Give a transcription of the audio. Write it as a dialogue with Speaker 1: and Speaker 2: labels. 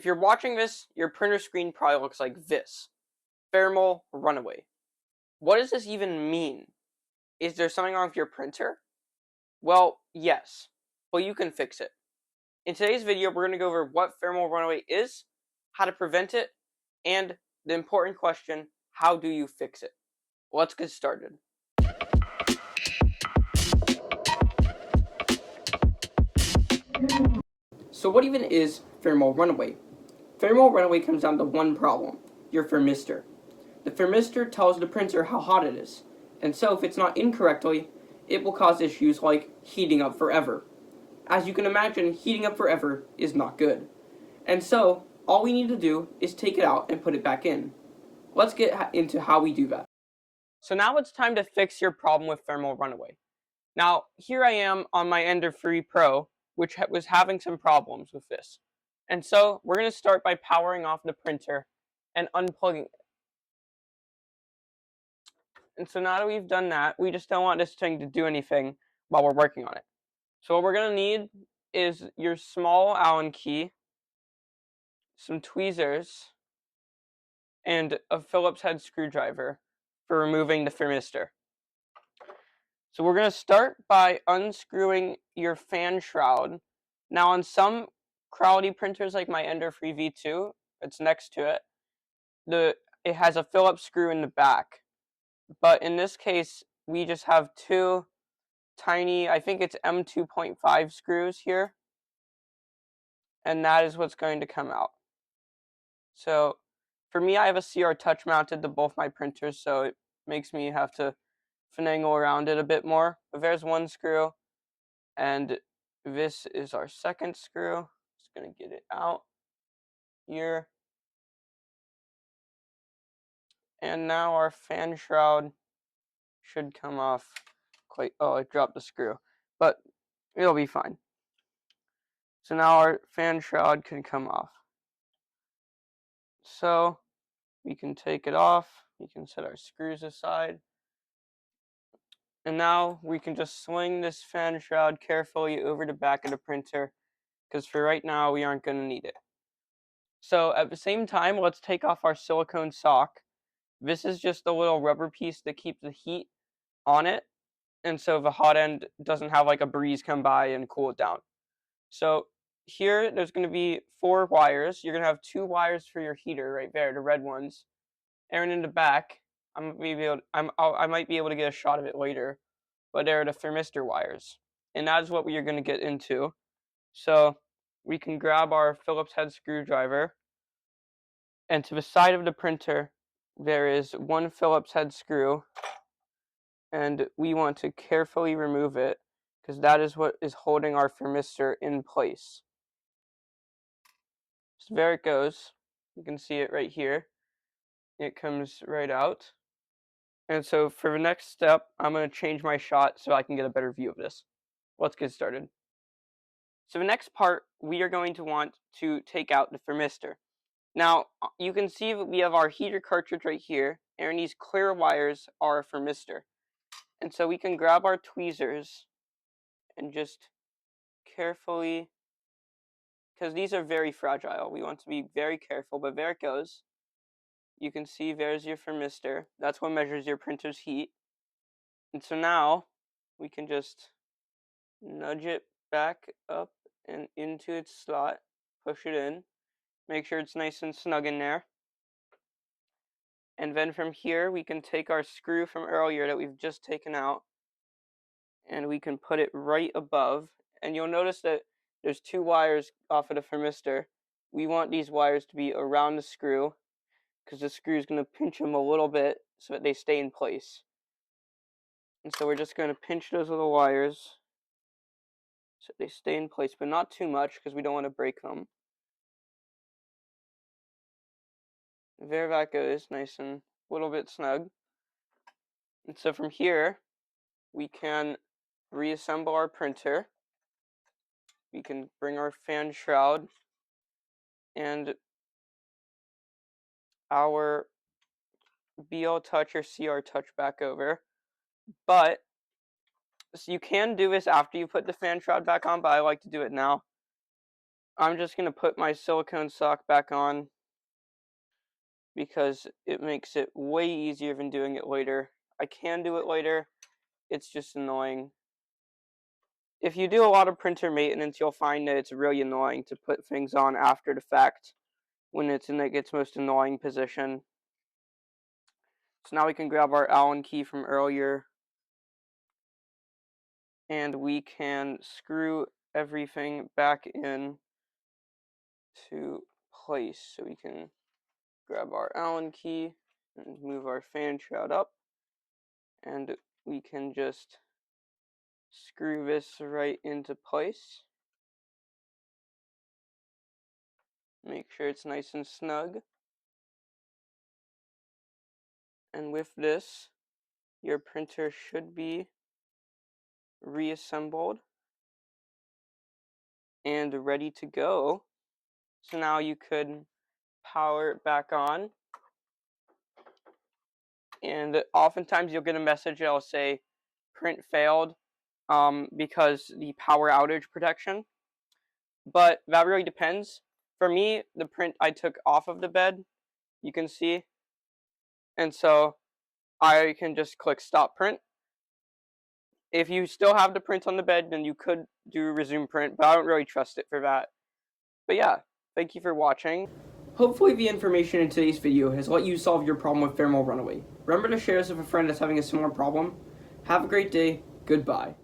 Speaker 1: If you're watching this, your printer screen probably looks like this. Thermal Runaway. What does this even mean? Is there something wrong with your printer? Well, yes, but you can fix it. In today's video, we're going to go over what thermal runaway is, how to prevent it, and the important question, how do you fix it? Let's get started. So what even is thermal runaway? Thermal runaway comes down to one problem, your thermistor. The thermistor tells the printer how hot it is, and so if it's not in correctly, it will cause issues like heating up forever. As you can imagine, heating up forever is not good. And so, all we need to do is take it out and put it back in. Let's get into how we do that. So now it's time to fix your problem with thermal runaway. Now, here I am on my Ender 3 Pro, which was having some problems with this. And so, we're going to start by powering off the printer and unplugging it. And so now that we've done that, we just don't want this thing to do anything while we're working on it. So what we're going to need is your small Allen key, some tweezers, and a Phillips head screwdriver for removing the thermistor. So we're going to start by unscrewing your fan shroud. Now on some Creality printers like my Ender 3 V2, it's next to it, it has a Phillips screw in the back. But in this case, we just have two tiny, I think it's M2.5 screws here. And that is what's going to come out. So for me, I have a CR Touch mounted to both my printers, so it makes me have to finagle around it a bit more. But there's one screw, and this is our second screw. Just going to get it out here. And now our fan shroud should come off quite, oh, I dropped the screw, but it'll be fine. So now our fan shroud can come off. So we can take it off. We can set our screws aside. And now we can just swing this fan shroud carefully over the back of the printer, because for right now we aren't going to need it. So at the same time, let's take off our silicone sock. This is just a little rubber piece to keep the heat on it, and so the hot end doesn't have like a breeze come by and cool it down. So here there's going to be 4 wires. You're going to have 2 wires for your heater right there, the red ones. And in the back, I might be able to get a shot of it later, but they're the thermistor wires. And that is what we are going to get into. So we can grab our Phillips head screwdriver, and to the side of the printer there is one Phillips head screw, and we want to carefully remove it because that is what is holding our thermistor in place. So there it goes. You can see it right here. It comes right out. And so for the next step, I'm going to change my shot so I can get a better view of this. Let's get started. So the next part, we are going to want to take out the thermistor. Now, you can see that we have our heater cartridge right here, and these clear wires are a thermistor. And so we can grab our tweezers and just carefully, because these are very fragile, we want to be very careful, but there it goes. You can see there's your thermistor. That's what measures your printer's heat. And so now we can just nudge it back up and into its slot, push it in, make sure it's nice and snug in there. And then from here we can take our screw from earlier that we've just taken out, and we can put it right above. And you'll notice that there's 2 wires off of the thermistor. We want these wires to be around the screw, because the screw is going to pinch them a little bit so that they stay in place. And so we're just going to pinch those little wires so they stay in place, but not too much because we don't want to break them. There that goes, nice and a little bit snug. And so from here, we can reassemble our printer. We can bring our fan shroud and our BL Touch or CR Touch back over. But so you can do this after you put the fan shroud back on, but I like to do it now. I'm just going to put my silicone sock back on because it makes it way easier than doing it later. I can do it later, it's just annoying. If you do a lot of printer maintenance, you'll find that it's really annoying to put things on after the fact when it's in its most annoying position. So now we can grab our Allen key from earlier, and we can screw everything back in to place. So we can grab our Allen key and move our fan shroud up, and we can just screw this right into place. Make sure it's nice and snug. And with this, your printer should be reassembled and ready to go. So now you could power it back on, and oftentimes you'll get a message that'll say print failed because the power outage protection, but that really depends. For me, the print I took off of the bed, you can see, and so I can just click stop print. If you still have the print on the bed, then you could do resume print, but I don't really trust it for that. But yeah, thank you for watching. Hopefully the information in today's video has let you solve your problem with thermal runaway. Remember to share this with a friend that's having a similar problem. Have a great day. Goodbye.